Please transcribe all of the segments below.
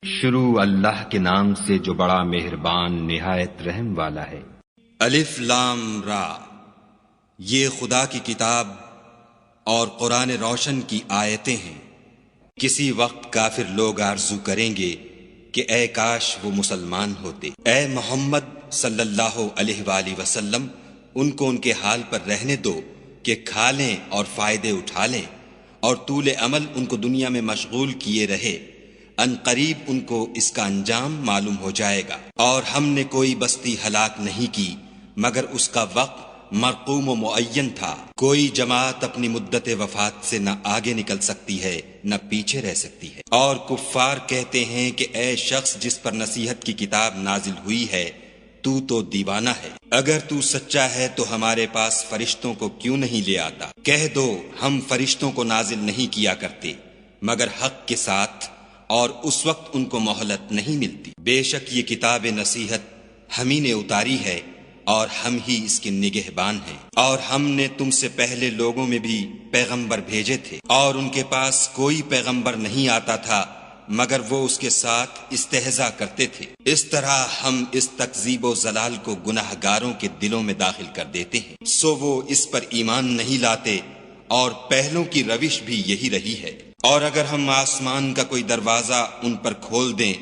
شروع اللہ کے نام سے جو بڑا مہربان نہایت رحم والا ہے۔ الف لام را، یہ خدا کی کتاب اور قرآن روشن کی آیتیں ہیں۔ کسی وقت کافر لوگ آرزو کریں گے کہ اے کاش وہ مسلمان ہوتے۔ اے محمد صلی اللہ علیہ وآلہ وسلم، ان کو ان کے حال پر رہنے دو کہ کھا لیں اور فائدے اٹھا لیں، اور طول عمل ان کو دنیا میں مشغول کیے رہے۔ ان قریب ان کو اس کا انجام معلوم ہو جائے گا۔ اور ہم نے کوئی بستی ہلاک نہیں کی مگر اس کا وقت مرقوم و معین تھا۔ کوئی جماعت اپنی مدت وفات سے نہ آگے نکل سکتی ہے نہ پیچھے رہ سکتی ہے۔ اور کفار کہتے ہیں کہ اے شخص جس پر نصیحت کی کتاب نازل ہوئی ہے، تو دیوانہ ہے۔ اگر تو سچا ہے تو ہمارے پاس فرشتوں کو کیوں نہیں لے آتا؟ کہہ دو ہم فرشتوں کو نازل نہیں کیا کرتے مگر حق کے ساتھ، اور اس وقت ان کو مہلت نہیں ملتی۔ بے شک یہ کتاب نصیحت ہم ہی نے اتاری ہے اور ہم ہی اس کے نگہبان ہیں۔ اور ہم نے تم سے پہلے لوگوں میں بھی پیغمبر بھیجے تھے، اور ان کے پاس کوئی پیغمبر نہیں آتا تھا مگر وہ اس کے ساتھ استہزاء کرتے تھے۔ اس طرح ہم اس تکذیب و ضلال کو گناہ گاروں کے دلوں میں داخل کر دیتے ہیں، سو وہ اس پر ایمان نہیں لاتے، اور پہلوں کی روش بھی یہی رہی ہے۔ اور اگر ہم آسمان کا کوئی دروازہ ان پر کھول دیں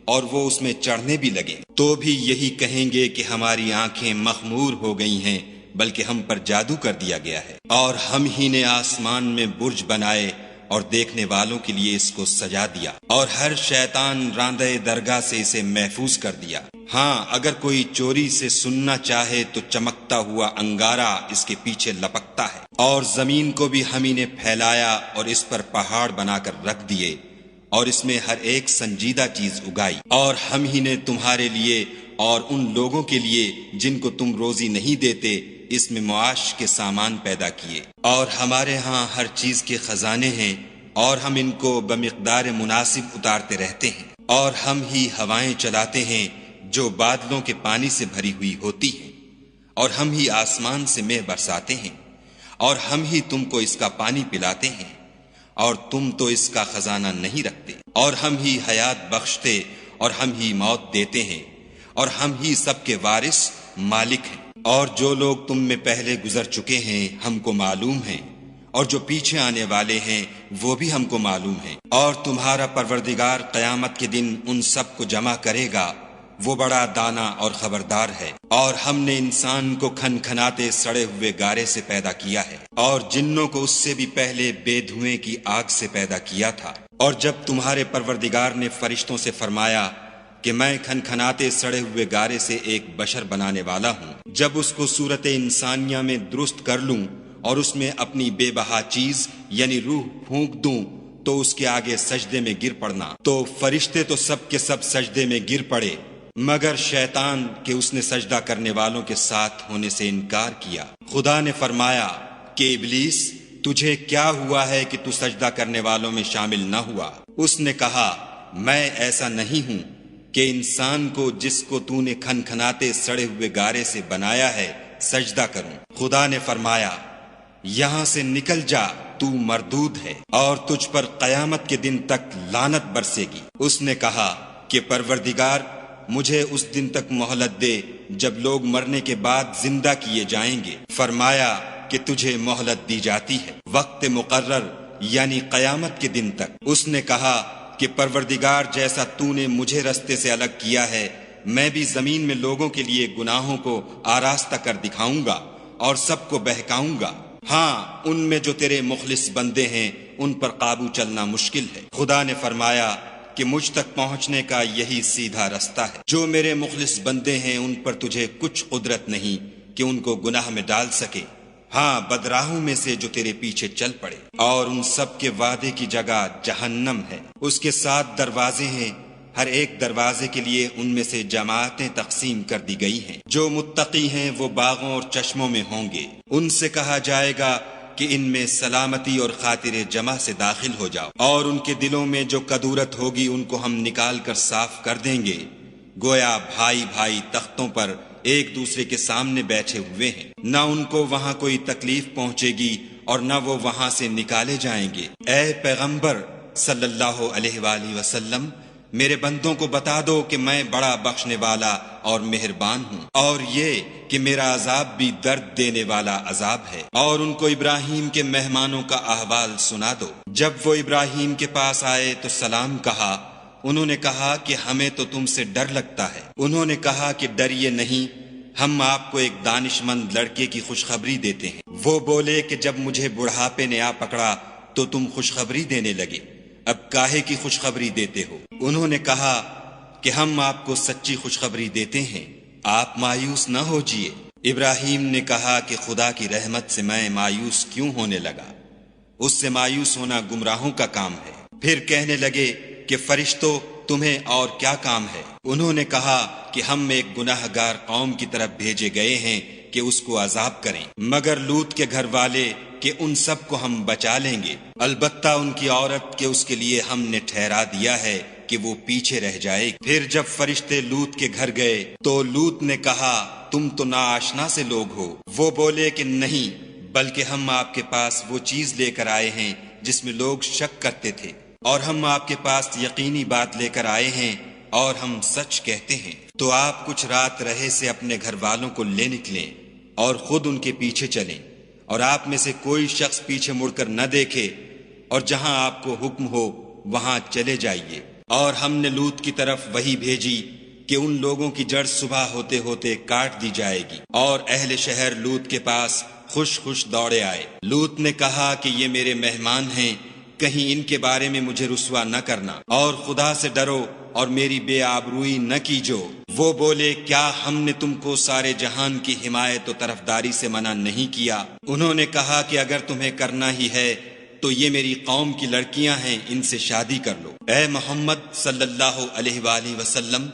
اور وہ اس میں چڑھنے بھی لگیں تو بھی یہی کہیں گے کہ ہماری آنکھیں مخمور ہو گئی ہیں، بلکہ ہم پر جادو کر دیا گیا ہے۔ اور ہم ہی نے آسمان میں برج بنائے اور دیکھنے والوں کے لیے اس کو سجا دیا، اور ہر شیطان راندہ درگاہ سے اسے محفوظ کر دیا۔ ہاں اگر کوئی چوری سے سننا چاہے تو چمکتا ہوا انگارہ اس کے پیچھے لپکتا ہے۔ اور زمین کو بھی ہم ہی نے پھیلایا اور اس پر پہاڑ بنا کر رکھ دیے، اور اس میں ہر ایک سنجیدہ چیز اگائی۔ اور ہم ہی نے تمہارے لیے اور ان لوگوں کے لیے جن کو تم روزی نہیں دیتے اس میں معاش کے سامان پیدا کیے۔ اور ہمارے ہاں ہر چیز کے خزانے ہیں، اور ہم ان کو بمقدار مناسب اتارتے رہتے ہیں۔ اور ہم ہی ہوائیں چلاتے ہیں جو بادلوں کے پانی سے بھری ہوئی ہوتی ہیں، اور ہم ہی آسمان سے مے برساتے ہیں، اور ہم ہی تم کو اس کا پانی پلاتے ہیں، اور تم تو اس کا خزانہ نہیں رکھتے۔ اور ہم ہی حیات بخشتے اور ہم ہی موت دیتے ہیں، اور ہم ہی سب کے وارث مالک ہیں۔ اور جو لوگ تم میں پہلے گزر چکے ہیں ہم کو معلوم ہیں، اور جو پیچھے آنے والے ہیں وہ بھی ہم کو معلوم ہیں۔ اور تمہارا پروردگار قیامت کے دن ان سب کو جمع کرے گا، وہ بڑا دانا اور خبردار ہے۔ اور ہم نے انسان کو کھنکھناتے سڑے ہوئے گارے سے پیدا کیا ہے، اور جنوں کو اس سے بھی پہلے بے دھوئیں کی آگ سے پیدا کیا تھا۔ اور جب تمہارے پروردگار نے فرشتوں سے فرمایا کہ میں کھنکھناتے سڑے ہوئے گارے سے ایک بشر بنانے والا ہوں، جب اس کو صورت انسانیہ میں درست کر لوں اور اس میں اپنی بے بہا چیز یعنی روح پھونک دوں تو اس کے آگے سجدے میں گر پڑنا۔ تو فرشتے تو سب کے سب سجدے میں گر پڑے مگر شیطان کہ اس نے سجدہ کرنے والوں کے ساتھ ہونے سے انکار کیا۔ خدا نے فرمایا کہ ابلیس تجھے کیا ہوا ہے کہ تو سجدہ کرنے والوں میں شامل نہ ہوا؟ اس نے کہا میں ایسا نہیں ہوں کہ انسان کو جس کو تو نے کھنکھناتے سڑے ہوئے گارے سے بنایا ہے سجدہ کروں۔ خدا نے فرمایا یہاں سے نکل جا، تو مردود ہے، اور تجھ پر قیامت کے دن تک لعنت برسے گی۔ اس نے کہا کہ پروردگار مجھے اس دن تک مہلت دے جب لوگ مرنے کے بعد زندہ کیے جائیں گے۔ فرمایا کہ تجھے مہلت دی جاتی ہے وقت مقرر یعنی قیامت کے دن تک۔ اس نے کہا کہ پروردگار جیسا تو نے مجھے رستے سے الگ کیا ہے میں بھی زمین میں لوگوں کے لیے گناہوں کو آراستہ کر دکھاؤں گا اور سب کو بہکاؤں گا۔ ہاں ان میں جو تیرے مخلص بندے ہیں ان پر قابو چلنا مشکل ہے۔ خدا نے فرمایا کہ مجھ تک پہنچنے کا یہی سیدھا رستہ ہے۔ جو میرے مخلص بندے ہیں ان پر تجھے کچھ قدرت نہیں کہ ان کو گناہ میں ڈال سکے، ہاں بدراہوں میں سے جو تیرے پیچھے چل پڑے۔ اور ان سب کے وعدے کی جگہ جہنم ہے، اس کے 7 دروازے ہیں، ہر ایک دروازے کے لیے ان میں سے جماعتیں تقسیم کر دی گئی ہیں۔ جو متقی ہیں وہ باغوں اور چشموں میں ہوں گے، ان سے کہا جائے گا کہ ان میں سلامتی اور خاطر جمع سے داخل ہو جاؤ، اور ان کے دلوں میں جو کدورت ہوگی ان کو ہم نکال کر صاف کر دیں گے، گویا بھائی بھائی تختوں پر ایک دوسرے کے سامنے بیٹھے ہوئے ہیں، نہ ان کو وہاں کوئی تکلیف پہنچے گی اور نہ وہ وہاں سے نکالے جائیں گے۔ اے پیغمبر صلی اللہ علیہ وآلہ وسلم، میرے بندوں کو بتا دو کہ میں بڑا بخشنے والا اور مہربان ہوں، اور یہ کہ میرا عذاب بھی درد دینے والا عذاب ہے۔ اور ان کو ابراہیم کے مہمانوں کا احوال سنا دو۔ جب وہ ابراہیم کے پاس آئے تو سلام کہا۔ انہوں نے کہا کہ ہمیں تو تم سے ڈر لگتا ہے۔ انہوں نے کہا کہ ڈریے نہیں، ہم آپ کو ایک دانش مند لڑکے کی خوشخبری دیتے ہیں۔ وہ بولے کہ جب مجھے بڑھاپے نے آ پکڑا تو تم خوشخبری دینے لگے، اب کاہے کی خوشخبری دیتے ہو؟ انہوں نے کہا کہ ہم آپ کو سچی خوشخبری دیتے ہیں، آپ مایوس نہ ہوجیے۔ ابراہیم نے کہا کہ خدا کی رحمت سے میں مایوس کیوں ہونے لگا؟ اس سے مایوس ہونا گمراہوں کا کام ہے۔ پھر کہنے لگے کہ فرشتوں تمہیں اور کیا کام ہے؟ انہوں نے کہا کہ ہم ایک گناہ گار قوم کی طرف بھیجے گئے ہیں کہ اس کو عذاب کریں، مگر لوط کے گھر والے کہ ان سب کو ہم بچا لیں گے، البتہ ان کی عورت کہ اس کے لیے ہم نے ٹھہرا دیا ہے کہ وہ پیچھے رہ جائے گی۔ پھر جب فرشتے لوط کے گھر گئے تو لوط نے کہا تم تو ناآشنا سے لوگ ہو۔ وہ بولے کہ نہیں، بلکہ ہم آپ کے پاس وہ چیز لے کر آئے ہیں جس میں لوگ شک کرتے تھے، اور ہم آپ کے پاس یقینی بات لے کر آئے ہیں اور ہم سچ کہتے ہیں۔ تو آپ کچھ رات رہے سے اپنے گھر والوں کو لے نکلیں اور خود ان کے پیچھے چلیں، اور آپ میں سے کوئی شخص پیچھے مڑ کر نہ دیکھے، اور جہاں آپ کو حکم ہو وہاں چلے جائیے۔ اور ہم نے لوط کی طرف وحی بھیجی کہ ان لوگوں کی جڑ صبح ہوتے ہوتے کاٹ دی جائے گی، اور اہل شہر لوط کے پاس خوش خوش دوڑے آئے۔ لوط نے کہا کہ یہ میرے مہمان ہیں، کہیں ان کے بارے میں مجھے رسوا نہ کرنا، اور خدا سے ڈرو اور میری بے آبروئی نہ کیجو۔ وہ بولے کیا ہم نے تم کو سارے جہان کی حمایت و طرفداری سے منع نہیں کیا؟ انہوں نے کہا کہ اگر تمہیں کرنا ہی ہے تو یہ میری قوم کی لڑکیاں ہیں، ان سے شادی کر لو۔ اے محمد صلی اللہ علیہ وآلہ وسلم،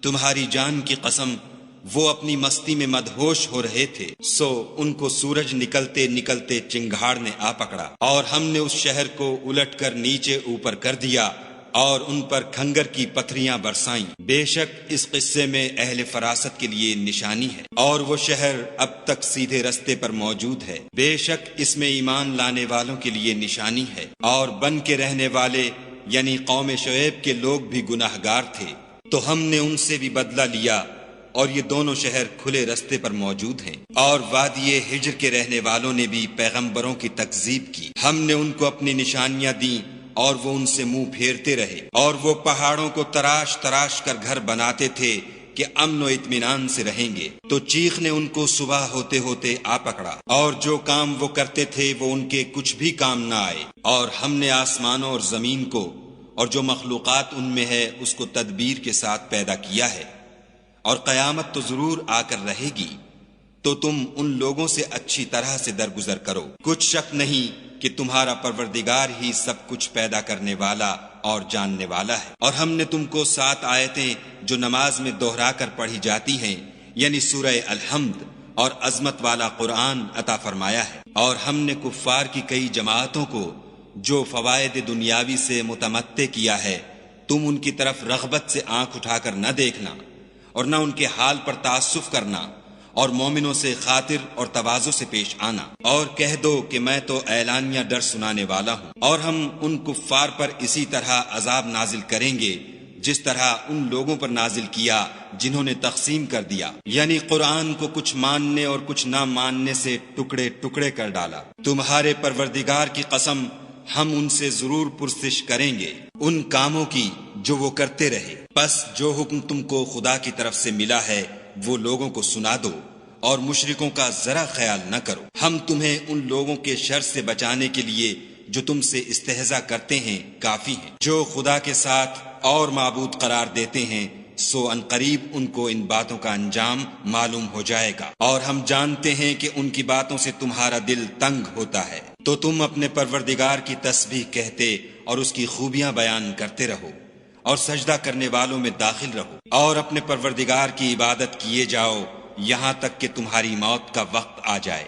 تمہاری جان کی قسم وہ اپنی مستی میں مدہوش ہو رہے تھے، سو ان کو سورج نکلتے نکلتے چنگھاڑ نے آ پکڑا، اور ہم نے اس شہر کو الٹ کر نیچے اوپر کر دیا اور ان پر کھنگر کی پتھریاں برسائیں۔ بے شک اس قصے میں اہل فراست کے لیے نشانی ہے، اور وہ شہر اب تک سیدھے رستے پر موجود ہے۔ بے شک اس میں ایمان لانے والوں کے لیے نشانی ہے، اور بن کے رہنے والے یعنی قوم شعیب کے لوگ بھی گناہ گار تھے، تو ہم نے ان سے بھی بدلہ لیا، اور یہ دونوں شہر کھلے رستے پر موجود ہیں۔ اور وادی ہجر کے رہنے والوں نے بھی پیغمبروں کی تکذیب کی، ہم نے ان کو اپنی نشانیاں دیں اور وہ ان سے منہ پھیرتے رہے، اور وہ پہاڑوں کو تراش تراش کر گھر بناتے تھے کہ امن و اطمینان سے رہیں گے، تو چیخ نے ان کو صبح ہوتے ہوتے آ پکڑا، اور جو کام وہ کرتے تھے وہ ان کے کچھ بھی کام نہ آئے۔ اور ہم نے آسمانوں اور زمین کو اور جو مخلوقات ان میں ہے اس کو تدبیر کے ساتھ پیدا کیا ہے، اور قیامت تو ضرور آ کر رہے گی، تو تم ان لوگوں سے اچھی طرح سے درگزر کرو۔ کچھ شک نہیں کہ تمہارا پروردگار ہی سب کچھ پیدا کرنے والا اور جاننے والا ہے۔ اور ہم نے تم کو 7 آیتیں جو نماز میں دہرا کر پڑھی جاتی ہیں، یعنی سورہ الحمد اور عظمت والا قرآن عطا فرمایا ہے، اور ہم نے کفار کی کئی جماعتوں کو جو فوائد دنیاوی سے متمتع کیا ہے، تم ان کی طرف رغبت سے آنکھ اٹھا کر نہ دیکھنا، اور نہ ان کے حال پر تعسف کرنا، اور مومنوں سے خاطر اور تواضع سے پیش آنا، اور کہہ دو کہ میں تو اعلانیہ ڈر سنانے والا ہوں، اور ہم ان کفار پر اسی طرح عذاب نازل کریں گے جس طرح ان لوگوں پر نازل کیا جنہوں نے تقسیم کر دیا، یعنی قرآن کو کچھ ماننے اور کچھ نہ ماننے سے ٹکڑے ٹکڑے کر ڈالا۔ تمہارے پروردگار کی قسم ہم ان سے ضرور پرسش کریں گے ان کاموں کی جو وہ کرتے رہے، پس جو حکم تم کو خدا کی طرف سے ملا ہے وہ لوگوں کو سنا دو، اور مشرکوں کا ذرا خیال نہ کرو۔ ہم تمہیں ان لوگوں کے شر سے بچانے کے لیے جو تم سے استہزاء کرتے ہیں کافی ہیں، جو خدا کے ساتھ اور معبود قرار دیتے ہیں، سو ان قریب ان کو ان باتوں کا انجام معلوم ہو جائے گا، اور ہم جانتے ہیں کہ ان کی باتوں سے تمہارا دل تنگ ہوتا ہے، تو تم اپنے پروردگار کی تسبیح کہتے اور اس کی خوبیاں بیان کرتے رہو، اور سجدہ کرنے والوں میں داخل رہو، اور اپنے پروردگار کی عبادت کیے جاؤ یہاں تک کہ تمہاری موت کا وقت آ جائے۔